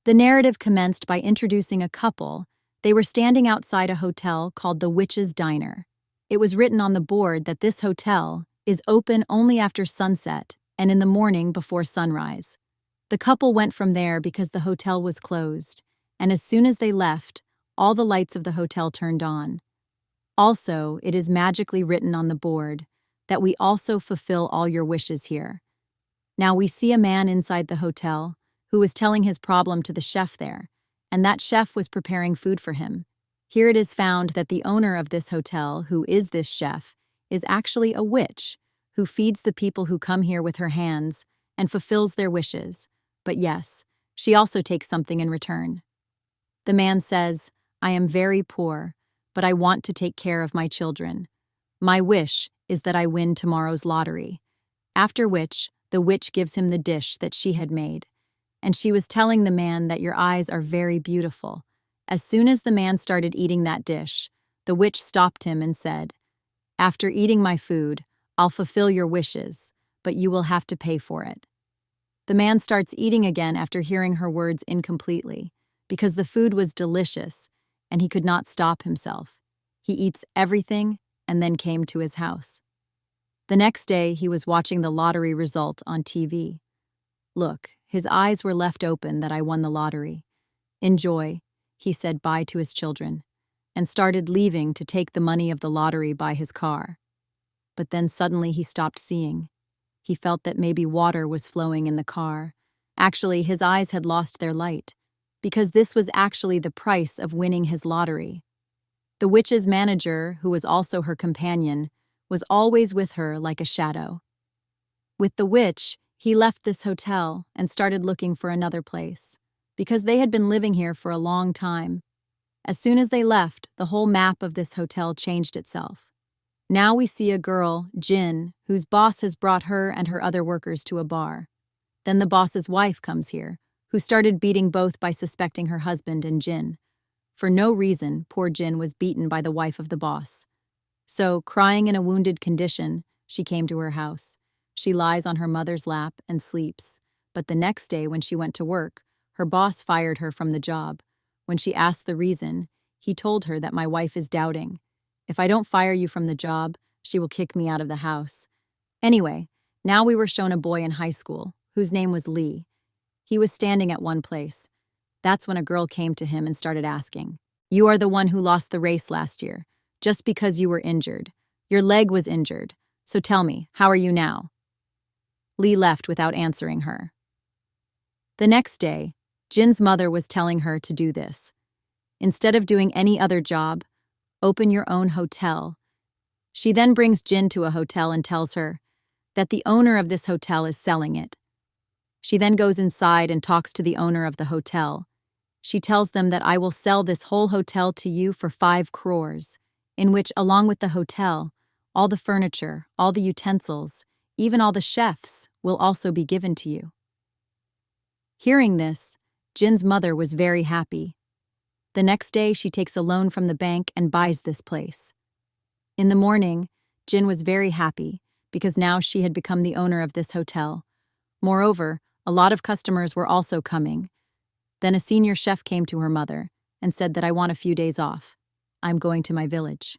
The narrative commenced by introducing a couple. They were standing outside a hotel called the Witch's Diner. It was written on the board that this hotel is open only after sunset and in the morning before sunrise. The couple went from there because the hotel was closed, and as soon as they left, all the lights of the hotel turned on. Also, it is magically written on the board that we also fulfill all your wishes here. Now we see a man inside the hotel who was telling his problem to the chef there, and that chef was preparing food for him. Here it is found that the owner of this hotel, who is this chef, is actually a witch who feeds the people who come here with her hands and fulfills their wishes. But yes, she also takes something in return. The man says, "I am very poor, but I want to take care of my children. My wish is that I win tomorrow's lottery." After which, the witch gives him the dish that she had made. And she was telling the man that your eyes are very beautiful. As soon as the man started eating that dish, the witch stopped him and said, "After eating my food, I'll fulfill your wishes, but you will have to pay for it." The man starts eating again after hearing her words incompletely, because the food was delicious and he could not stop himself. He eats everything and then came to his house. The next day, he was watching the lottery result on TV. Look, his eyes were left open that I won the lottery. "Enjoy," he said bye to his children, and started leaving to take the money of the lottery by his car. But then suddenly he stopped seeing. He felt that maybe water was flowing in the car. Actually, his eyes had lost their light, because this was actually the price of winning his lottery. The witch's manager, who was also her companion, was always with her like a shadow. With the witch, he left this hotel and started looking for another place, because they had been living here for a long time. As soon as they left, the whole map of this hotel changed itself. Now we see a girl, Jin, whose boss has brought her and her other workers to a bar. Then the boss's wife comes here, who started beating both by suspecting her husband and Jin. For no reason, poor Jin was beaten by the wife of the boss. So, crying in a wounded condition, she came to her house. She lies on her mother's lap and sleeps. But the next day, when she went to work, her boss fired her from the job. When she asked the reason, he told her that my wife is doubting. "If I don't fire you from the job, she will kick me out of the house." Anyway, now we were shown a boy in high school, whose name was Lee. He was standing at one place. That's when a girl came to him and started asking, "You are the one who lost the race last year, just because you were injured. Your leg was injured, so tell me, how are you now?" Lee left without answering her. The next day, Jin's mother was telling her to do this. Instead of doing any other job, open your own hotel. She then brings Jin to a hotel and tells her that the owner of this hotel is selling it. She then goes inside and talks to the owner of the hotel. She tells them that I will sell this whole hotel to you for 5 crores, in which, along with the hotel, all the furniture, all the utensils, even all the chefs will also be given to you. Hearing this, Jin's mother was very happy. The next day, she takes a loan from the bank and buys this place. In the morning, Jin was very happy because now she had become the owner of this hotel. Moreover, a lot of customers were also coming. Then a senior chef came to her mother and said that I want a few days off. I'm going to my village.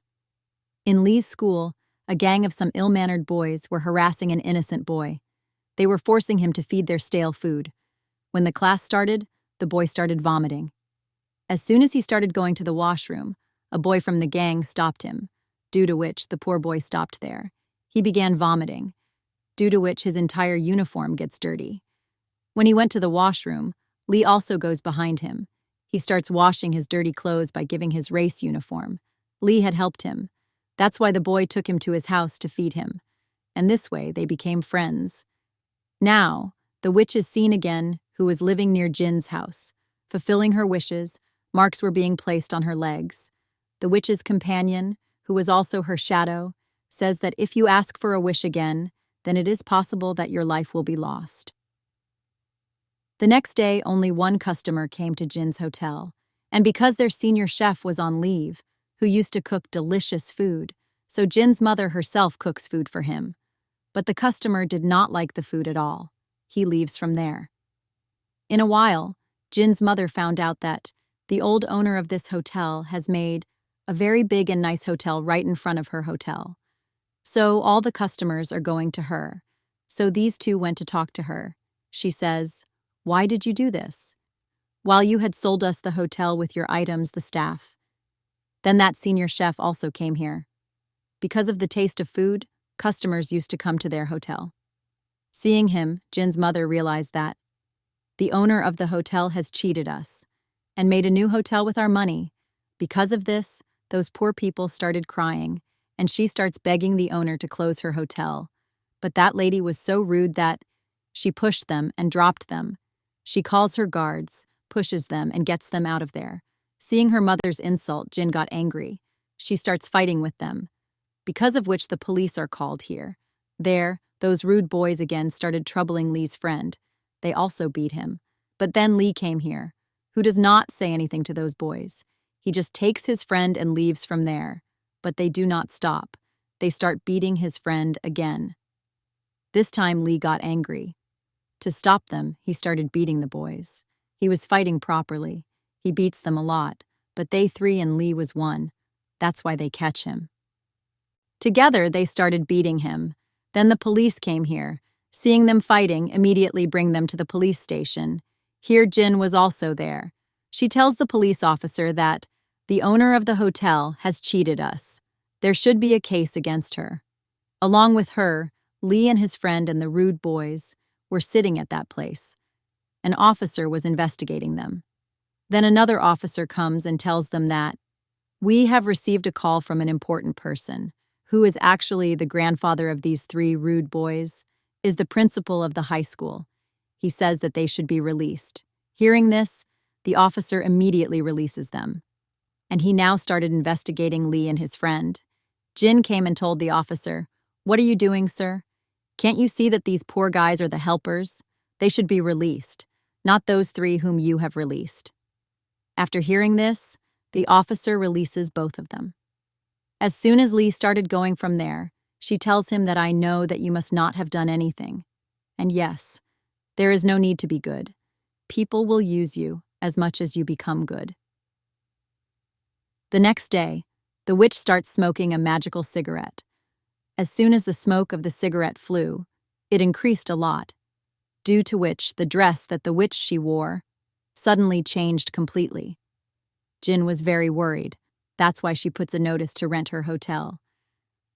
In Lee's school, a gang of some ill-mannered boys were harassing an innocent boy. They were forcing him to feed their stale food. When the class started, the boy started vomiting. As soon as he started going to the washroom, a boy from the gang stopped him, due to which the poor boy stopped there. He began vomiting, due to which his entire uniform gets dirty. When he went to the washroom, Lee also goes behind him. He starts washing his dirty clothes by giving his race uniform. Lee had helped him. That's why the boy took him to his house to feed him. And this way, they became friends. Now, the witch is seen again, who was living near Jin's house. Fulfilling her wishes, marks were being placed on her legs. The witch's companion, who was also her shadow, says that if you ask for a wish again, then it is possible that your life will be lost. The next day, only one customer came to Jin's hotel, and because their senior chef was on leave, who used to cook delicious food, so Jin's mother herself cooks food for him. But the customer did not like the food at all. He leaves from there. In a while, Jin's mother found out that the old owner of this hotel has made a very big and nice hotel right in front of her hotel. So all the customers are going to her. So these two went to talk to her. She says, "Why did you do this? While you had sold us the hotel with your items, the staff. Then that senior chef also came here. Because of the taste of food, customers used to come to their hotel." Seeing him, Jin's mother realized that the owner of the hotel has cheated us and made a new hotel with our money. Because of this, those poor people started crying, and she starts begging the owner to close her hotel. But that lady was so rude that she pushed them and dropped them. She calls her guards, pushes them, and gets them out of there. Seeing her mother's insult, Jin got angry. She starts fighting with them, because of which the police are called here. There, those rude boys again started troubling Lee's friend. They also beat him. But then Lee came here, who does not say anything to those boys. He just takes his friend and leaves from there. But they do not stop. They start beating his friend again. This time Lee got angry. To stop them, he started beating the boys. He was fighting properly. He beats them a lot, but they three and Lee was one. That's why they catch him. Together, they started beating him. Then the police came here. Seeing them fighting, immediately bring them to the police station. Here Jin was also there. She tells the police officer that the owner of the hotel has cheated us. There should be a case against her. Along with her, Lee and his friend and the rude boys were sitting at that place. An officer was investigating them. Then another officer comes and tells them that we have received a call from an important person, who is actually the grandfather of these three rude boys, is the principal of the high school. He says that they should be released. Hearing this, the officer immediately releases them. And he now started investigating Lee and his friend. Jin came and told the officer, "What are you doing, sir? Can't you see that these poor guys are the helpers? They should be released, not those three whom you have released." After hearing this, the officer releases both of them. As soon as Lee started going from there, she tells him that I know that you must not have done anything. And yes, there is no need to be good. People will use you as much as you become good. The next day, the witch starts smoking a magical cigarette. As soon as the smoke of the cigarette flew, it increased a lot, due to which the dress that the witch she wore suddenly changed completely. Jin was very worried. That's why she puts a notice to rent her hotel.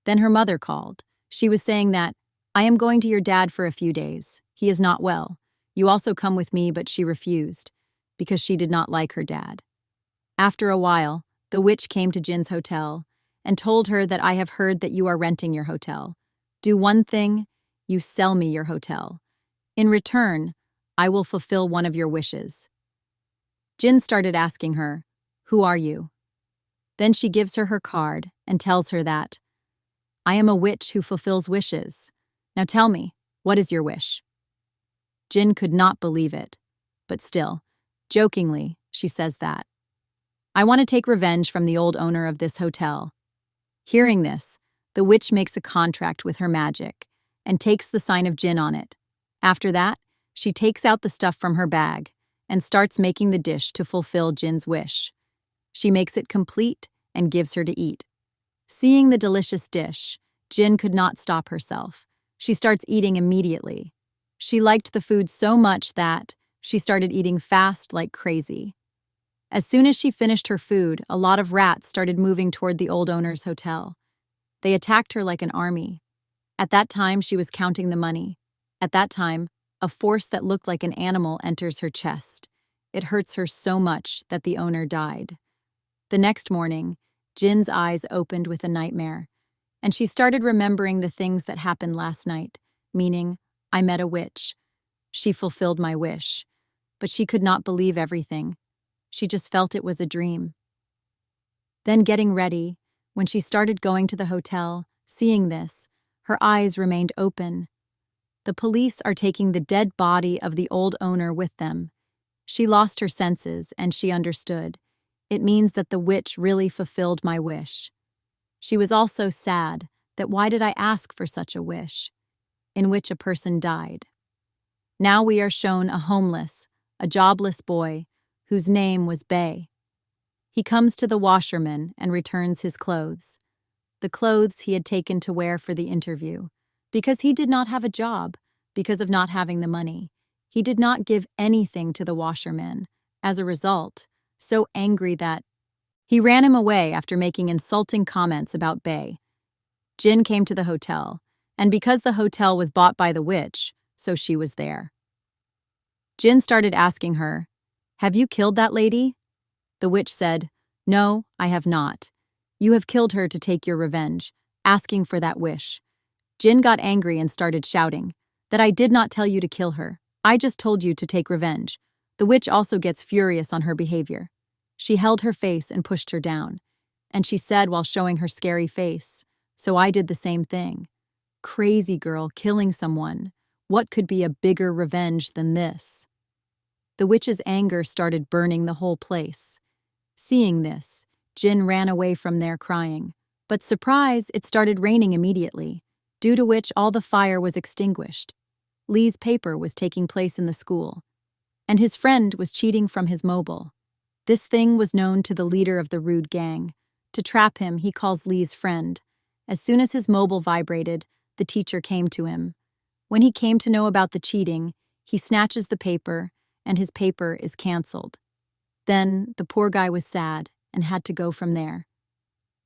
Then her mother called. She was saying that, "I am going to your dad for a few days. He is not well. You also come with me," but she refused, because she did not like her dad. After a while, the witch came to Jin's hotel and told her that I have heard that you are renting your hotel. Do one thing, you sell me your hotel. In return, I will fulfill one of your wishes. Jin started asking her, "Who are you?" Then she gives her card and tells her that, "I am a witch who fulfills wishes. Now tell me, what is your wish?" Jin could not believe it, but still, jokingly, she says that, "I want to take revenge from the old owner of this hotel." Hearing this, the witch makes a contract with her magic and takes the sign of Jin on it. After that, she takes out the stuff from her bag and starts making the dish to fulfill Jin's wish. She makes it complete and gives her to eat. Seeing the delicious dish, Jin could not stop herself. She starts eating immediately. She liked the food so much that she started eating fast like crazy. As soon as she finished her food, a lot of rats started moving toward the old owner's hotel. They attacked her like an army. At that time, she was counting the money. At that time, a force that looked like an animal enters her chest. It hurts her so much that the owner died. The next morning, Jin's eyes opened with a nightmare, and she started remembering the things that happened last night, meaning, I met a witch. She fulfilled my wish. But she could not believe everything. She just felt it was a dream. Then getting ready, when she started going to the hotel, seeing this, her eyes remained open. The police are taking the dead body of the old owner with them. She lost her senses, and she understood. It means that the witch really fulfilled my wish. She was also sad that why did I ask for such a wish, in which a person died. Now we are shown a homeless, a jobless boy whose name was Bei. He comes to the washerman and returns his clothes. The clothes he had taken to wear for the interview, because he did not have a job, because of not having the money. He did not give anything to the washerman. As a result, so angry that he ran him away after making insulting comments about Bei. Jin came to the hotel, and because the hotel was bought by the witch, so she was there. Jin started asking her, "Have you killed that lady?" The witch said, "No, I have not. You have killed her to take your revenge, asking for that wish." Jin got angry and started shouting, "That I did not tell you to kill her. I just told you to take revenge." The witch also gets furious on her behavior. She held her face and pushed her down, and she said while showing her scary face, "So I did the same thing. Crazy girl killing someone. What could be a bigger revenge than this?" The witch's anger started burning the whole place. Seeing this, Jin ran away from there crying. But surprise, it started raining immediately, due to which all the fire was extinguished. Lee's paper was taking place in the school, and his friend was cheating from his mobile. This thing was known to the leader of the rude gang. To trap him, he calls Lee's friend. As soon as his mobile vibrated, the teacher came to him. When he came to know about the cheating, he snatches the paper, and his paper is cancelled. Then the poor guy was sad and had to go from there.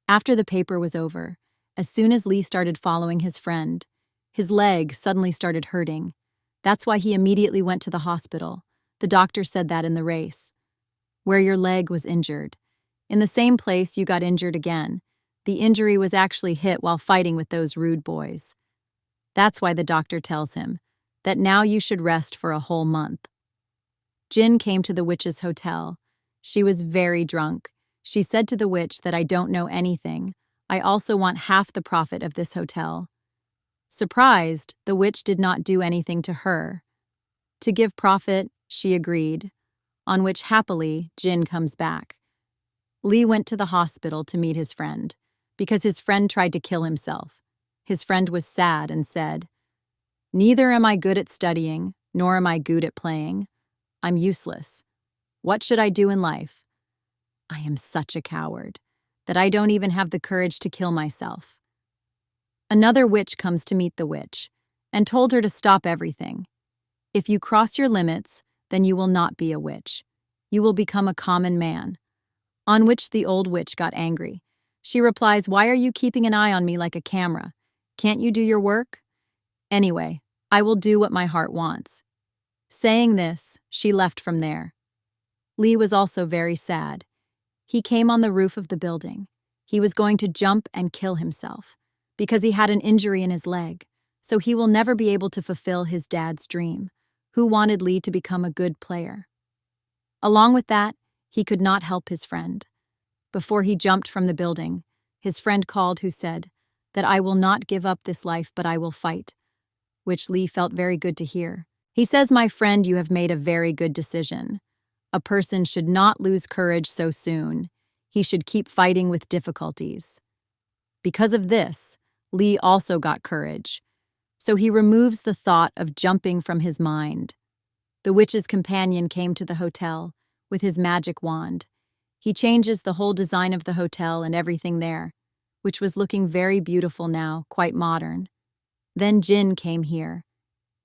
After the paper was over, as soon as Lee started following his friend, his leg suddenly started hurting. That's why he immediately went to the hospital. The doctor said that in the race, where your leg was injured. In the same place you got injured again. The injury was actually hit while fighting with those rude boys. That's why the doctor tells him that now you should rest for a whole month. Jin came to the witch's hotel. She was very drunk. She said to the witch that I don't know anything. I also want half the profit of this hotel. Surprised, the witch did not do anything to her. To give profit, she agreed, on which happily Jin comes back. Lee went to the hospital to meet his friend, because his friend tried to kill himself. His friend was sad and said, "Neither am I good at studying, nor am I good at playing. I'm useless. What should I do in life? I am such a coward that I don't even have the courage to kill myself." Another witch comes to meet the witch and told her to stop everything. If you cross your limits, then you will not be a witch. You will become a common man. On which the old witch got angry. She replies, "Why are you keeping an eye on me like a camera? Can't you do your work? Anyway, I will do what my heart wants." Saying this, she left from there. Lee was also very sad. He came on the roof of the building. He was going to jump and kill himself because he had an injury in his leg, so he will never be able to fulfill his dad's dream, who wanted Lee to become a good player. Along with that, he could not help his friend. Before he jumped from the building, his friend called who said that I will not give up this life, but I will fight, which Lee felt very good to hear. He says, "My friend, you have made a very good decision. A person should not lose courage so soon. He should keep fighting with difficulties." Because of this, Lee also got courage. So he removes the thought of jumping from his mind. The witch's companion came to the hotel with his magic wand. He changes the whole design of the hotel and everything there, which was looking very beautiful now, quite modern. Then Jin came here.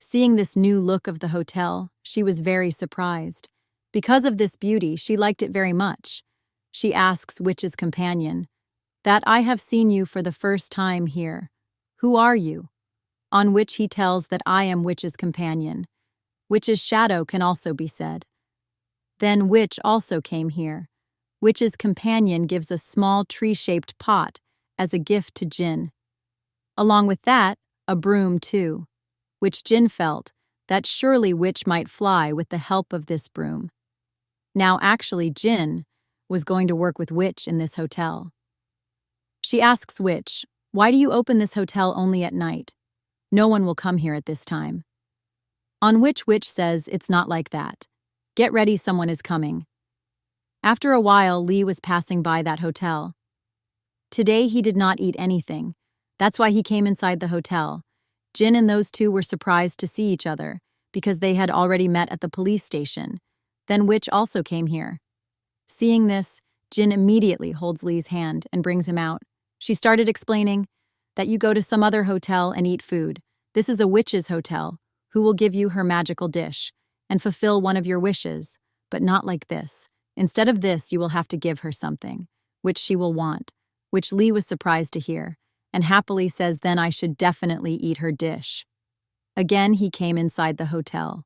Seeing this new look of the hotel, she was very surprised. Because of this beauty, she liked it very much. She asks witch's companion, "That I have seen you for the first time here. Who are you?" On which he tells that I am witch's companion. Witch's shadow can also be said. Then witch also came here. Witch's companion gives a small tree-shaped pot as a gift to Jin. Along with that, a broom too, which Jin felt that surely witch might fly with the help of this broom. Now actually Jin was going to work with witch in this hotel. She asks witch, "Why do you open this hotel only at night? No one will come here at this time." On which witch says it's not like that. "Get ready, someone is coming." After a while, Lee was passing by that hotel. Today he did not eat anything. That's why he came inside the hotel. Jin and those two were surprised to see each other because they had already met at the police station. Then Witch also came here. Seeing this, Jin immediately holds Lee's hand and brings him out. She started explaining that you go to some other hotel and eat food. This is a witch's hotel, who will give you her magical dish and fulfill one of your wishes, but not like this. Instead of this, you will have to give her something, which she will want, which Lee was surprised to hear, and happily says then I should definitely eat her dish. Again, he came inside the hotel.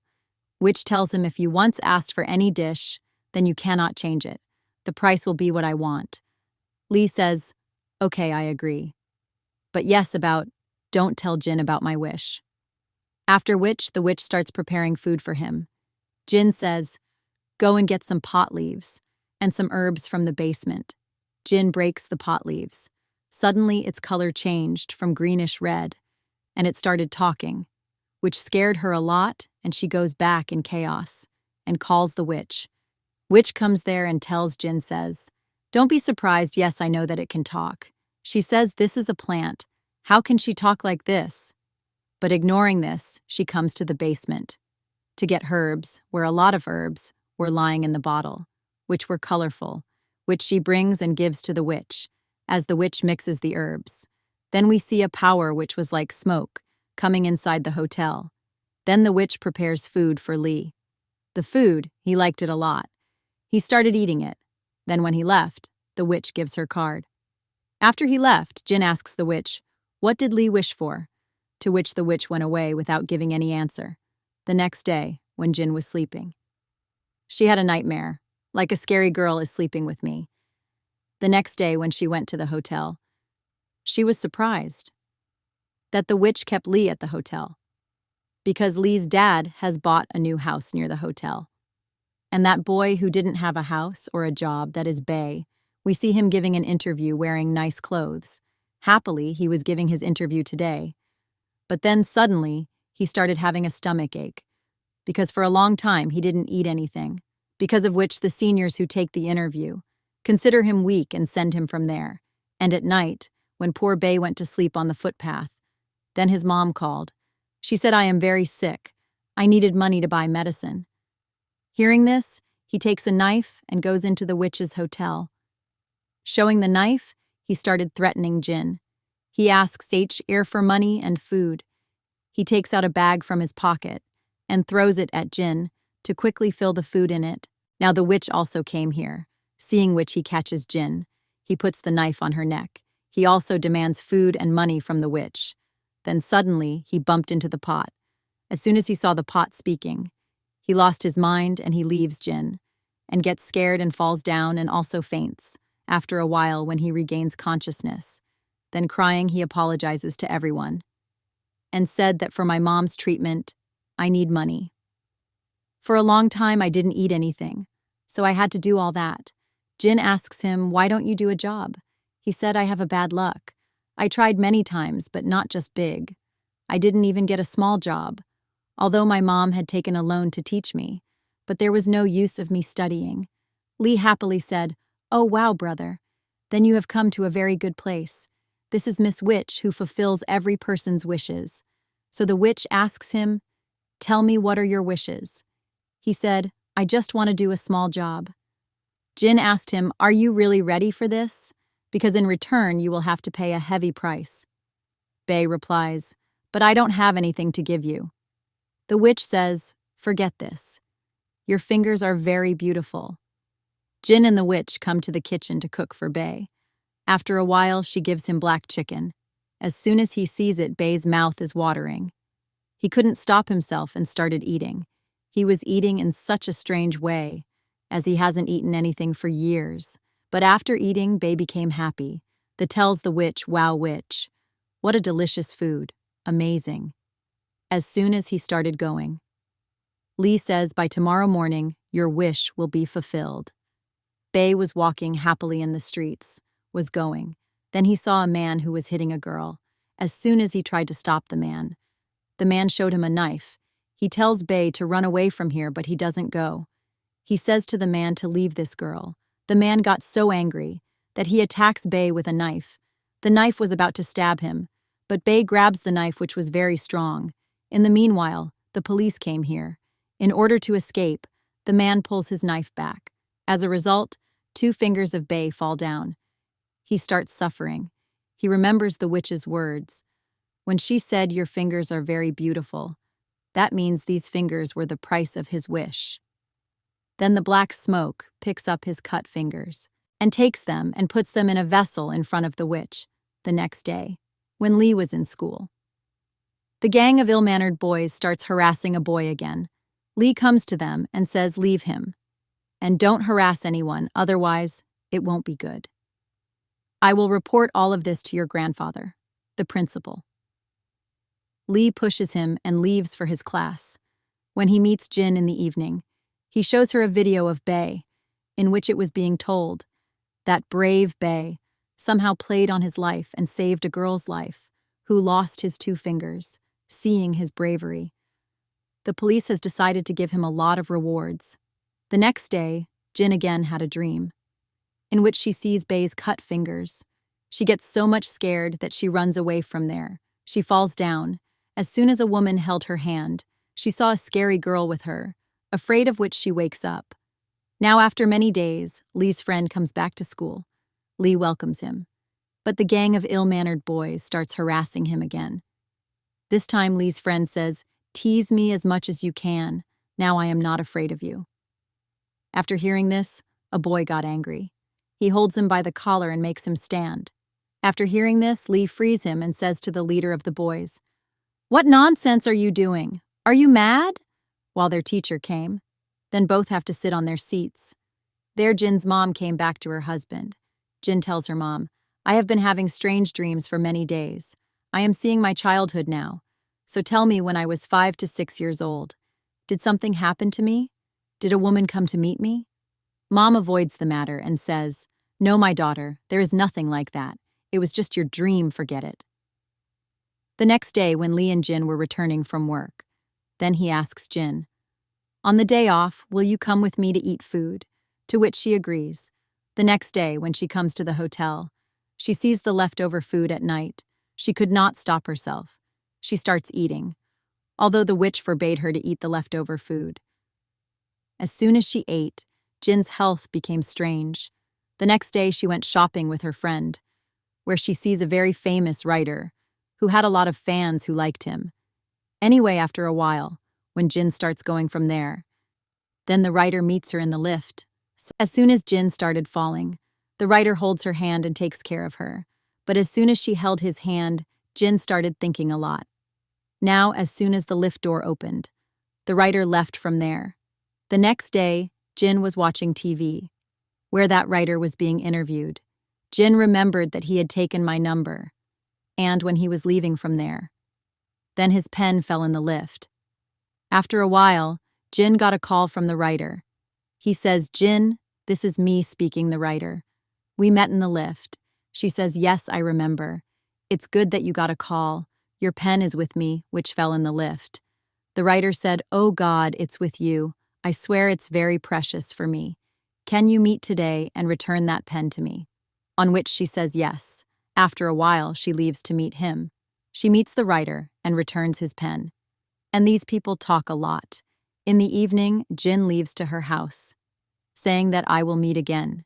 Witch tells him if you once asked for any dish, then you cannot change it. The price will be what I want. Lee says, okay, I agree. But yes, don't tell Jin about my wish. After which, the witch starts preparing food for him. Jin says, go and get some pot leaves and some herbs from the basement. Jin breaks the pot leaves. Suddenly, its color changed from greenish red, and it started talking, which scared her a lot, and she goes back in chaos and calls the witch. Witch comes there and tells Jin says, don't be surprised, yes, I know that it can talk. She says this is a plant. How can she talk like this? But ignoring this, she comes to the basement to get herbs, where a lot of herbs were lying in the bottle, which were colorful, which she brings and gives to the witch, as the witch mixes the herbs. Then we see a power which was like smoke, coming inside the hotel. Then the witch prepares food for Lee. The food, he liked it a lot. He started eating it. Then when he left, the witch gives her card. After he left, Jin asks the witch, what did Lee wish for? To which the witch went away without giving any answer. The next day, when Jin was sleeping, she had a nightmare, like a scary girl is sleeping with me. The next day, when she went to the hotel, she was surprised that the witch kept Lee at the hotel, because Lee's dad has bought a new house near the hotel. And that boy who didn't have a house or a job, that is Bae, we see him giving an interview wearing nice clothes. Happily, he was giving his interview today. But then suddenly, he started having a stomach ache, because for a long time he didn't eat anything, because of which the seniors who take the interview consider him weak and send him from there. And at night, when poor Bae went to sleep on the footpath, then his mom called. She said, I am very sick. I needed money to buy medicine. Hearing this, he takes a knife and goes into the witch's hotel. Showing the knife, he started threatening Jin. He asks H.R. for money and food. He takes out a bag from his pocket and throws it at Jin to quickly fill the food in it. Now the witch also came here, seeing which he catches Jin. He puts the knife on her neck. He also demands food and money from the witch. Then suddenly, he bumped into the pot. As soon as he saw the pot speaking, he lost his mind and he leaves Jin, and gets scared and falls down and also faints, after a while when he regains consciousness. Then crying, he apologizes to everyone, and said that for my mom's treatment, I need money. For a long time, I didn't eat anything, so I had to do all that. Jin asks him, why don't you do a job? He said, I have a bad luck. I tried many times, but not just big. I didn't even get a small job, although my mom had taken a loan to teach me, but there was no use of me studying. Lee happily said, oh wow, brother, then you have come to a very good place. This is Miss Witch, who fulfills every person's wishes. So the witch asks him, tell me, what are your wishes? He said, I just want to do a small job. Jin asked him, are you really ready for this? Because in return, you will have to pay a heavy price. Bae replies, but I don't have anything to give you. The witch says, forget this. Your fingers are very beautiful. Jin and the witch come to the kitchen to cook for Bae. After a while, she gives him black chicken. As soon as he sees it, Bae's mouth is watering. He couldn't stop himself and started eating. He was eating in such a strange way, as he hasn't eaten anything for years. But after eating, Bae became happy. That tells the witch, wow, witch, what a delicious food. Amazing. As soon as he started going, Lee says, by tomorrow morning, your wish will be fulfilled. Bae was walking happily in the streets, was going. Then he saw a man who was hitting a girl. As soon as he tried to stop the man showed him a knife. He tells Bae to run away from here, but he doesn't go. He says to the man to leave this girl. The man got so angry that he attacks Bae with a knife. The knife was about to stab him, but Bae grabs the knife, which was very strong. In the meanwhile, the police came here. In order to escape, The man pulls his knife back. As a result, 2 fingers of Bae fall down. He starts suffering. He remembers the witch's words. When she said, "Your fingers are very beautiful," that means these fingers were the price of his wish. Then the black smoke picks up his cut fingers and takes them and puts them in a vessel in front of the witch. The next day, when Lee was in school, the gang of ill-mannered boys starts harassing a boy again. Lee comes to them and says, "Leave him. And don't harass anyone, otherwise it won't be good. I will report all of this to your grandfather, the principal." Lee pushes him and leaves for his class. When he meets Jin in the evening, he shows her a video of Bae, in which it was being told that brave Bae somehow played on his life and saved a girl's life who lost his 2 fingers, seeing his bravery. The police has decided to give him a lot of rewards. The next day, Jin again had a dream, in which she sees Bae's cut fingers. She gets so much scared that she runs away from there. She falls down. As soon as a woman held her hand, she saw a scary girl with her, afraid of which she wakes up. Now, after many days, Lee's friend comes back to school. Lee welcomes him, but the gang of ill-mannered boys starts harassing him again. This time, Lee's friend says, "Tease me as much as you can. Now I am not afraid of you." After hearing this, a boy got angry. He holds him by the collar and makes him stand. After hearing this, Lee frees him and says to the leader of the boys, "What nonsense are you doing? Are you mad?" While their teacher came. Then both have to sit on their seats. There, Jin's mom came back to her husband. Jin tells her mom, "I have been having strange dreams for many days. I am seeing my childhood now. So tell me, when I was 5 to 6 years old, did something happen to me? Did a woman come to meet me?" Mom avoids the matter and says, "No, my daughter, there is nothing like that. It was just your dream, forget it." The next day, when Lee and Jin were returning from work, then he asks Jin, "On the day off, will you come with me to eat food?" To which she agrees. The next day, when she comes to the hotel, she sees the leftover food at night. She could not stop herself. She starts eating, although the witch forbade her to eat the leftover food. As soon as she ate, Jin's health became strange. The next day, she went shopping with her friend, where she sees a very famous writer who had a lot of fans who liked him. Anyway, after a while, when Jin starts going from there, then the writer meets her in the lift. As soon as Jin started falling, the writer holds her hand and takes care of her. But as soon as she held his hand, Jin started thinking a lot. Now, as soon as the lift door opened, the writer left from there. The next day, Jin was watching TV, where that writer was being interviewed. Jin remembered that he had taken my number, and when he was leaving from there. Then his pen fell in the lift. After a while, Jin got a call from the writer. He says, "Jin, this is me speaking," the writer. "We met in the lift." She says, "Yes, I remember. It's good that you got a call. Your pen is with me, which fell in the lift." The writer said, "Oh God, it's with you. I swear it's very precious for me. Can you meet today and return that pen to me?" On which she says yes. After a while, she leaves to meet him. She meets the writer and returns his pen. And these people talk a lot. In the evening, Jin leaves to her house, saying that I will meet again.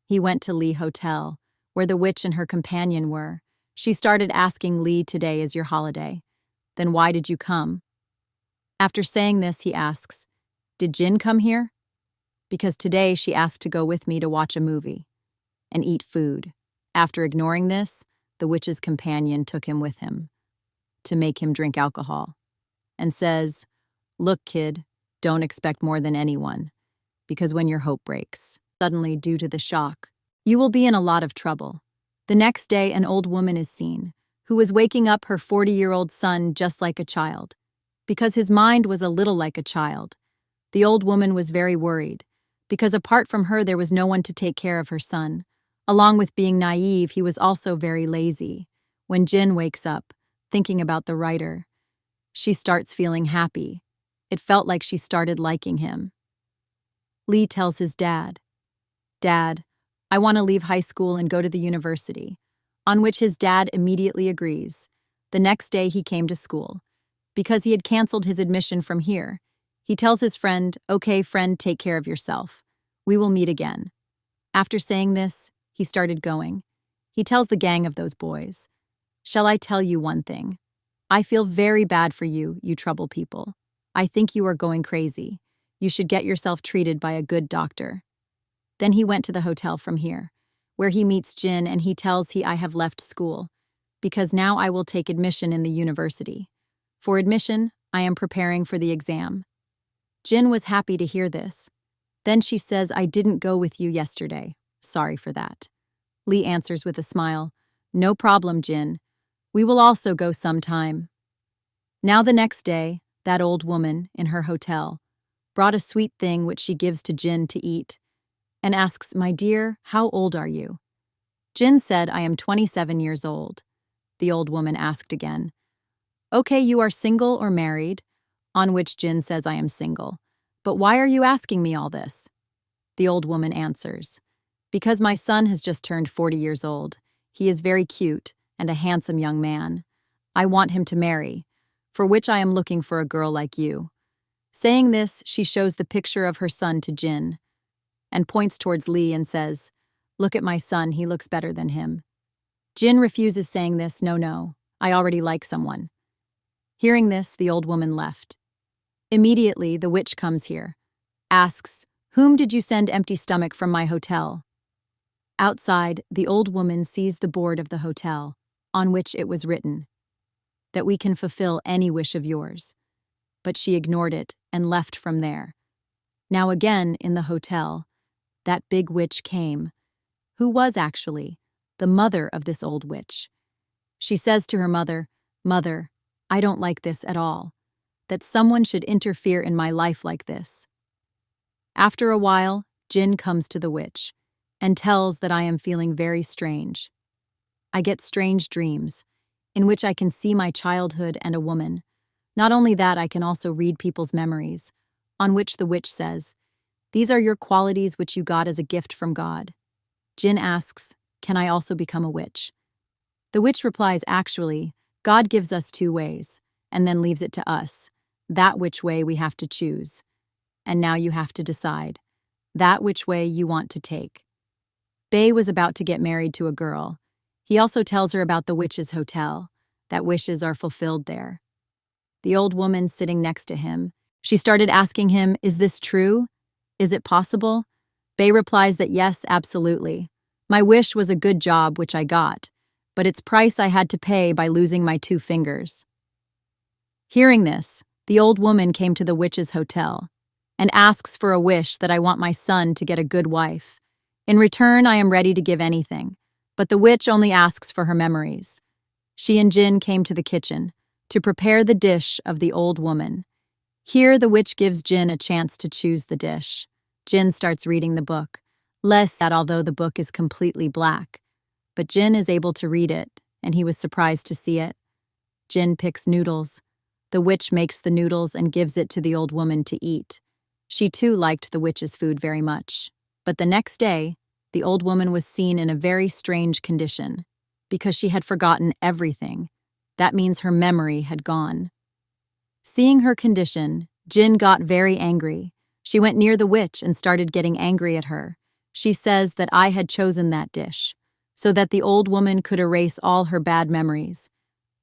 He went to Lee Hotel, where the witch and her companion were. She started asking Lee, "Today is your holiday. Then why did you come?" After saying this, he asks, "Did Jin come here?" Because today she asked to go with me to watch a movie and eat food. After ignoring this, the witch's companion took him with him to make him drink alcohol and says, "Look, kid, don't expect more than anyone, because when your hope breaks, suddenly due to the shock, you will be in a lot of trouble." The next day, an old woman is seen, who was waking up her 40-year-old son just like a child. Because his mind was a little like a child, the old woman was very worried, because apart from her there was no one to take care of her son. Along with being naive, he was also very lazy. When Jin wakes up, thinking about the writer, she starts feeling happy. It felt like she started liking him. Lee tells his dad, "Dad, I want to leave high school and go to the university," on which his dad immediately agrees. The next day he came to school. Because he had canceled his admission from here, He tells his friend, "Okay, friend, take care of yourself. We will meet again." After saying this, he started going. He tells the gang of those boys, "Shall I tell you one thing? I feel very bad for you, you trouble people. I think you are going crazy. You should get yourself treated by a good doctor." Then he went to the hotel from here, where he meets Jin and he tells I have left school, because now I will take admission in the university. For admission, I am preparing for the exam. Jin was happy to hear this. Then she says, "I didn't go with you yesterday. Sorry for that." Lee answers with a smile, "No problem, Jin. We will also go sometime." Now the next day, that old woman, in her hotel, brought a sweet thing which she gives to Jin to eat, and asks, "My dear, how old are you?" Jin said, "I am 27 years old." The old woman asked again, "Okay, you are single or married?" On which Jin says, "I am single. But why are you asking me all this?" The old woman answers, "Because my son has just turned 40 years old. He is very cute and a handsome young man. I want him to marry, for which I am looking for a girl like you." Saying this, she shows the picture of her son to Jin and points towards Lee and says, "Look at my son, he looks better than him." Jin refuses, saying this, No, I already like someone." Hearing this, the old woman left. Immediately, the witch comes here, asks, "Whom did you send empty stomach from my hotel?" Outside, the old woman sees the board of the hotel, on which it was written, that we can fulfill any wish of yours. But she ignored it and left from there. Now again, in the hotel, that big witch came, who was actually the mother of this old witch. She says to her mother, "Mother, I don't like this at all, that someone should interfere in my life like this." After a while, Jin comes to the witch and tells that I am feeling very strange. I get strange dreams, in which I can see my childhood and a woman. Not only that, I can also read people's memories, on which the witch says, "These are your qualities which you got as a gift from God." Jin asks, "Can I also become a witch?" The witch replies, "Actually, God gives us two ways, and then leaves it to us, that which way we have to choose. And now you have to decide, that which way you want to take." Bae was about to get married to a girl. He also tells her about the witch's hotel, that wishes are fulfilled there. The old woman sitting next to him, she started asking him, "Is this true? Is it possible?" Bae replies that yes, absolutely. My wish was a good job, which I got, but its price I had to pay by losing my 2 fingers. Hearing this, the old woman came to the witch's hotel and asks for a wish that I want my son to get a good wife. In return, I am ready to give anything, but the witch only asks for her memories. She and Jin came to the kitchen to prepare the dish of the old woman. Here, the witch gives Jin a chance to choose the dish. Jin starts reading the book, less that although the book is completely black, but Jin is able to read it, and he was surprised to see it. Jin picks noodles. The witch makes the noodles and gives it to the old woman to eat. She too liked the witch's food very much. But the next day, the old woman was seen in a very strange condition, because she had forgotten everything. That means her memory had gone. Seeing her condition, Jin got very angry. She went near the witch and started getting angry at her. She says that I had chosen that dish, so that the old woman could erase all her bad memories.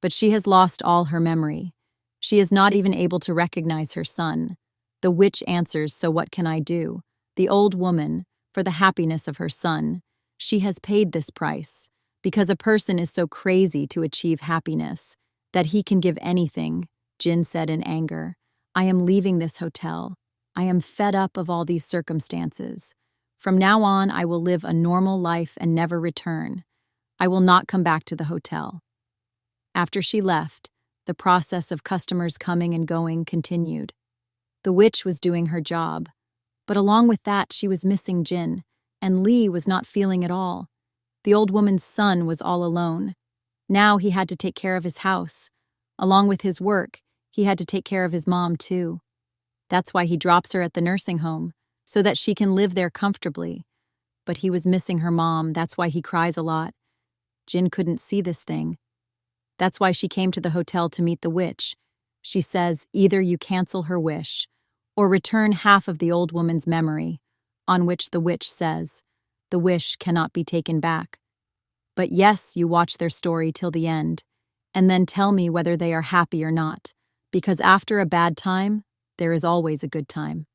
But she has lost all her memory. She is not even able to recognize her son. The witch answers, "So what can I do?" The old woman, for the happiness of her son, she has paid this price, because a person is so crazy to achieve happiness that he can give anything. Jin said in anger, "I am leaving this hotel. I am fed up of all these circumstances. From now on, I will live a normal life and never return. I will not come back to the hotel." After she left, the process of customers coming and going continued. The witch was doing her job, but along with that, she was missing Jin, and Lee was not feeling at all. The old woman's son was all alone. Now he had to take care of his house. Along with his work, he had to take care of his mom too. That's why he drops her at the nursing home, so that she can live there comfortably. But he was missing her mom, that's why he cries a lot. Jin couldn't see this thing. That's why she came to the hotel to meet the witch. She says, "Either you cancel her wish, or return half of the old woman's memory, on which the witch says, the wish cannot be taken back. But yes, you watch their story till the end, and then tell me whether they are happy or not, because after a bad time, there is always a good time.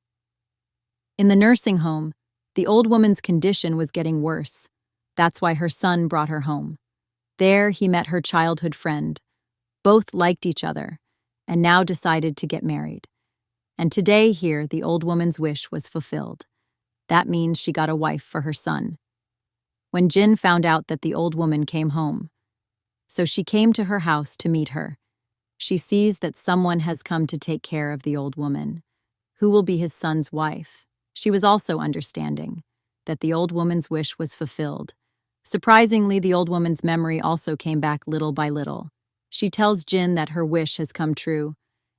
In the nursing home, the old woman's condition was getting worse. That's why her son brought her home. There he met her childhood friend. Both liked each other, and now decided to get married. And today here, the old woman's wish was fulfilled. That means she got a wife for her son. When Jin found out that the old woman came home, so she came to her house to meet her. She sees that someone has come to take care of the old woman, who will be his son's wife. She was also understanding that the old woman's wish was fulfilled. Surprisingly, the old woman's memory also came back little by little. She tells Jin that her wish has come true,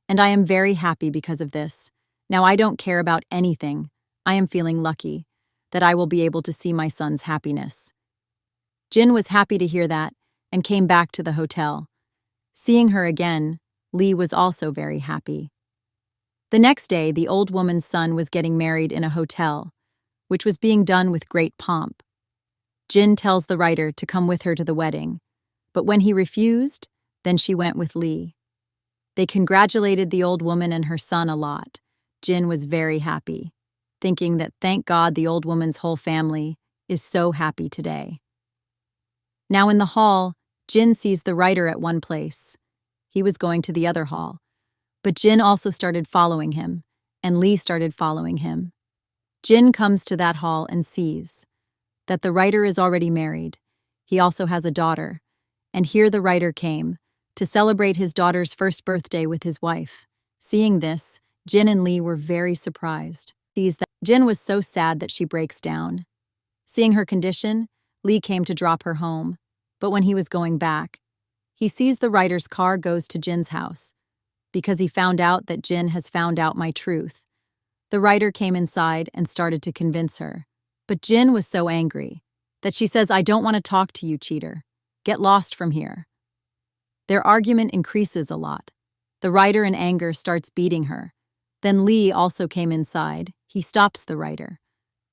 and I am very happy because of this. Now I don't care about anything. I am feeling lucky that I will be able to see my son's happiness. Jin was happy to hear that and came back to the hotel. Seeing her again, Lee was also very happy. The next day, the old woman's son was getting married in a hotel, which was being done with great pomp. Jin tells the writer to come with her to the wedding, but when he refused, then she went with Lee. They congratulated the old woman and her son a lot. Jin was very happy, thinking that thank God the old woman's whole family is so happy today. Now in the hall, Jin sees the writer at one place. He was going to the other hall, but Jin also started following him, and Lee started following him. Jin comes to that hall and sees that the writer is already married. He also has a daughter, and here the writer came to celebrate his daughter's first birthday with his wife. Seeing this, Jin and Lee were very surprised. Sees that Jin was so sad that she breaks down. Seeing her condition, Lee came to drop her home, but when he was going back, he sees the writer's car goes to Jin's house, because he found out that Jin has found out my truth. The writer came inside and started to convince her, but Jin was so angry that she says, I don't want to talk to you, cheater. Get lost from here. Their argument increases a lot. The writer in anger starts beating her. Then Lee also came inside. He stops the writer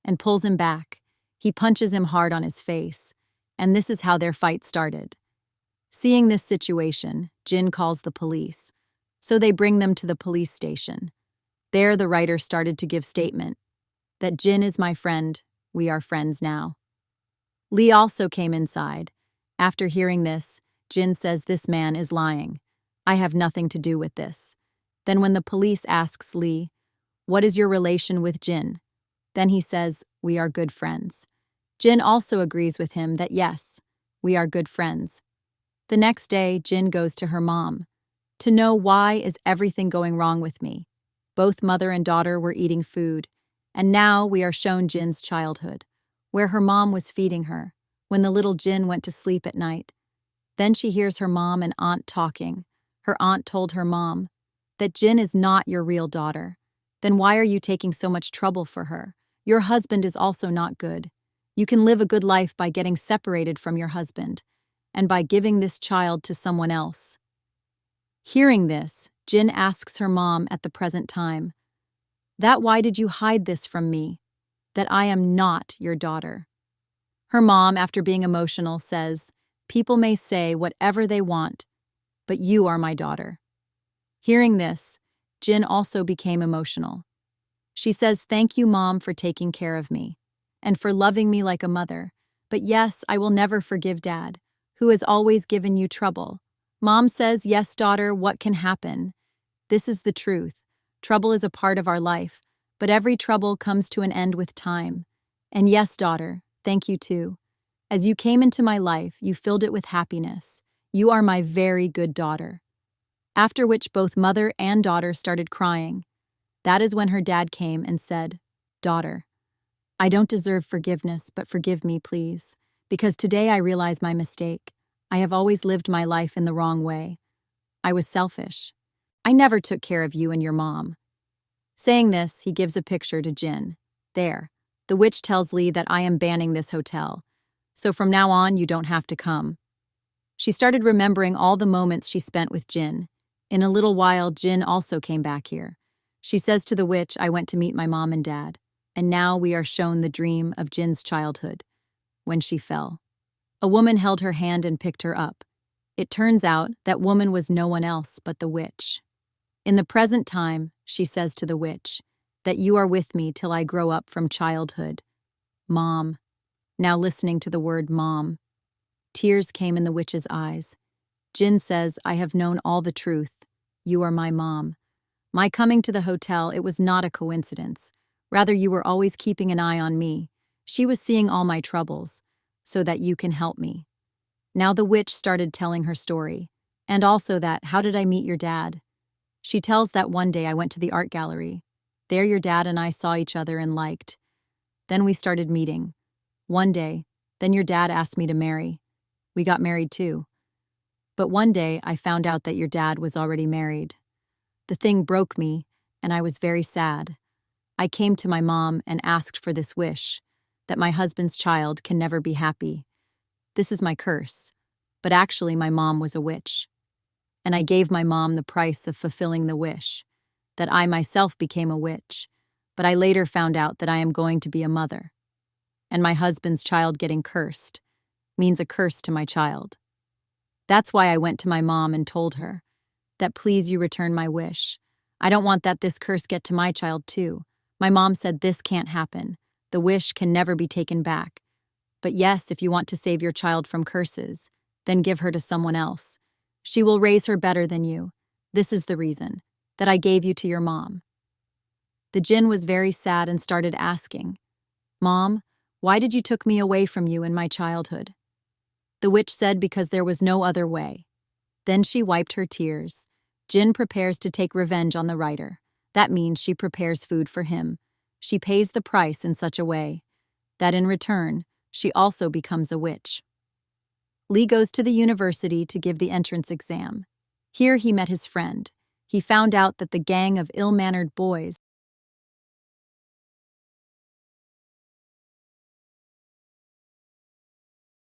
and pulls him back. He punches him hard on his face, and this is how their fight started. Seeing this situation, Jin calls the police, so they bring them to the police station. There the writer started to give statement that Jin is my friend, we are friends now. Lee also came inside. After hearing this, Jin says this man is lying. I have nothing to do with this. Then when the police asks Lee, what is your relation with Jin? Then he says, we are good friends. Jin also agrees with him that yes, we are good friends. The next day, Jin goes to her mom to know why is everything going wrong with me. Both mother and daughter were eating food, and now we are shown Jin's childhood, where her mom was feeding her when the little Jin went to sleep at night. Then she hears her mom and aunt talking. Her aunt told her mom that Jin is not your real daughter. Then why are you taking so much trouble for her? Your husband is also not good. You can live a good life by getting separated from your husband and by giving this child to someone else. Hearing this, Jin asks her mom at the present time, that why did you hide this from me? That I am not your daughter. Her mom, after being emotional, says, people may say whatever they want, but you are my daughter. Hearing this, Jin also became emotional. She says, thank you, Mom, for taking care of me and for loving me like a mother. But yes, I will never forgive Dad, who has always given you trouble. Mom says, yes, daughter, what can happen? This is the truth. Trouble is a part of our life, but every trouble comes to an end with time. And yes, daughter, thank you too. As you came into my life, you filled it with happiness. You are my very good daughter. After which both mother and daughter started crying. That is when her dad came and said, daughter, I don't deserve forgiveness, but forgive me, please, because today I realize my mistake. I have always lived my life in the wrong way. I was selfish. I never took care of you and your mom. Saying this, he gives a picture to Jin. There, the witch tells Lee that I am banning this hotel, so from now on you don't have to come. She started remembering all the moments she spent with Jin. In a little while, Jin also came back here. She says to the witch, I went to meet my mom and dad, and now we are shown the dream of Jin's childhood, when she fell. A woman held her hand and picked her up. It turns out that woman was no one else but the witch. In the present time, she says to the witch, that you are with me till I grow up from childhood. Mom. Now listening to the word mom. Tears came in the witch's eyes. Jin says, I have known all the truth. You are my mom. My coming to the hotel, it was not a coincidence. Rather, you were always keeping an eye on me. She was seeing all my troubles, so that you can help me. Now the witch started telling her story, and also that, how did I meet your dad? She tells that one day I went to the art gallery. There your dad and I saw each other and liked. Then we started meeting. One day, then your dad asked me to marry. We got married too. But one day I found out that your dad was already married. The thing broke me, and I was very sad. I came to my mom and asked for this wish, that my husband's child can never be happy. This is my curse. But actually my mom was a witch. And I gave my mom the price of fulfilling the wish, that I myself became a witch, but I later found out that I am going to be a mother. And my husband's child getting cursed means a curse to my child. That's why I went to my mom and told her that please you return my wish. I don't want that this curse get to my child too. My mom said this can't happen. The wish can never be taken back. But yes, if you want to save your child from curses, then give her to someone else. She will raise her better than you. This is the reason that I gave you to your mom. The Jinn was very sad and started asking, Mom, why did you took me away from you in my childhood? The witch said because there was no other way. Then she wiped her tears. Jinn prepares to take revenge on the writer. That means she prepares food for him. She pays the price in such a way that in return, she also becomes a witch. Lee goes to the university to give the entrance exam. Here he met his friend. He found out that the gang of ill-mannered boys